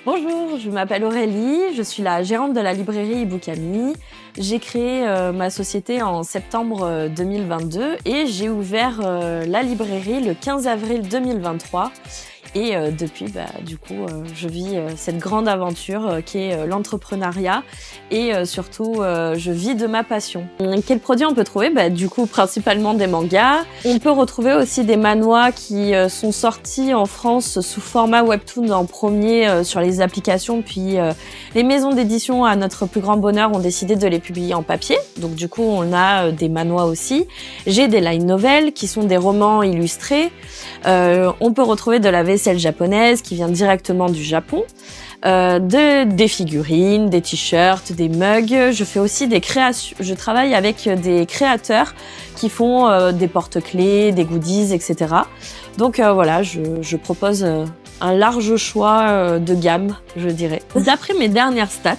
Bonjour, je m'appelle Aurélie, je suis la gérante de la librairie Ibookami. J'ai créé ma société en septembre 2022 et j'ai ouvert la librairie le 15 avril 2023. Et depuis, je vis cette grande aventure qui est l'entrepreneuriat et surtout, je vis de ma passion. Quels produits on peut trouver? Principalement des mangas. On peut retrouver aussi des manhwas qui sont sortis en France sous format webtoon en premier sur les applications, puis les maisons d'édition, à notre plus grand bonheur, ont décidé de les publier en papier. Donc du coup, on a des manhwas aussi. J'ai des light novels qui sont des romans illustrés. On peut retrouver de la vaisselle japonaise qui vient directement du Japon, des figurines, des t-shirts, des mugs. Je fais aussi des créations. Je travaille avec des créateurs qui font des porte-clés, des goodies, etc. Donc voilà, je propose un large choix de gamme, je dirais. D'après mes dernières stats,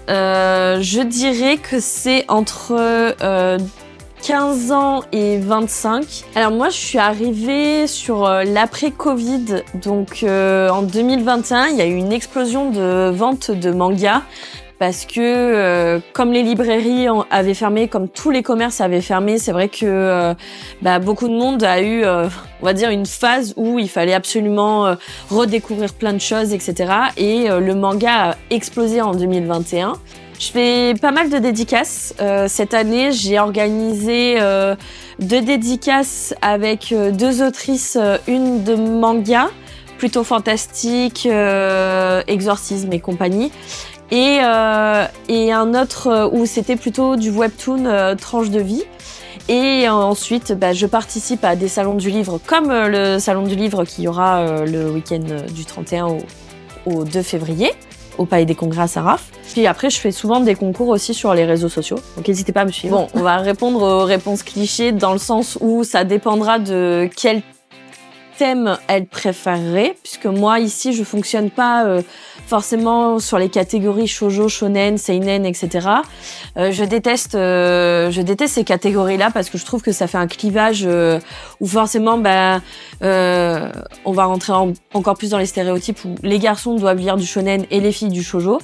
je dirais que c'est entre 15 ans et 25. Alors moi, je suis arrivée sur l'après-Covid, donc en 2021, il y a eu une explosion de vente de mangas parce que comme les librairies avaient fermé, comme tous les commerces avaient fermé, c'est vrai que beaucoup de monde a eu, on va dire, une phase où il fallait absolument redécouvrir plein de choses, etc. Et le manga a explosé en 2021. Je fais pas mal de dédicaces. Cette année, j'ai organisé 2 dédicaces avec 2 autrices, une de manga, plutôt fantastique, exorcisme et compagnie, et un autre où c'était plutôt du webtoon, tranche de vie. Et ensuite, je participe à des salons du livre, comme le salon du livre qu'il y aura le week-end du 31 au 2 février. Au Palais des Congrès à Saraf. Puis après, je fais souvent des concours aussi sur les réseaux sociaux. Donc n'hésitez pas à me suivre. Bon, on va répondre aux réponses clichés dans le sens où ça dépendra de quel thème elle préférerait, puisque moi ici je fonctionne pas forcément sur les catégories shoujo, shonen, seinen, etc. Je déteste ces catégories-là parce que je trouve que ça fait un clivage où forcément on va rentrer encore plus dans les stéréotypes où les garçons doivent lire du shonen et les filles du shoujo.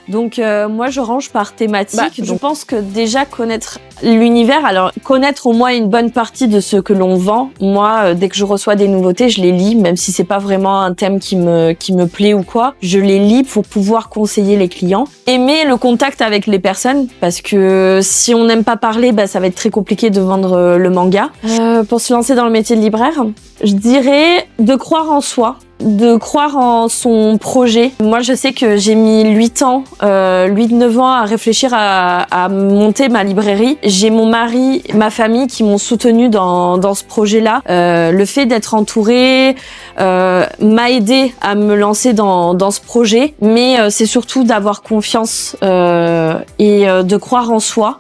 Donc moi je range par thématique. Je pense que déjà connaître l'univers, alors connaître au moins une bonne partie de ce que l'on vend. Moi dès que je reçois des nouveautés, je les lis, même si c'est pas vraiment un thème qui me plaît ou quoi. Je les lis pour pouvoir conseiller les clients. Aimer le contact avec les personnes, parce que si on n'aime pas parler, ça va être très compliqué de vendre le manga. Pour se lancer dans le métier de libraire, je dirais de croire en soi, de croire en son projet. Moi, je sais que j'ai mis 8 ans, 8-9 ans à réfléchir à monter ma librairie. J'ai mon mari, ma famille qui m'ont soutenue dans ce projet-là. Le fait d'être entourée m'a aidé à me lancer dans ce projet, mais c'est surtout d'avoir confiance et de croire en soi.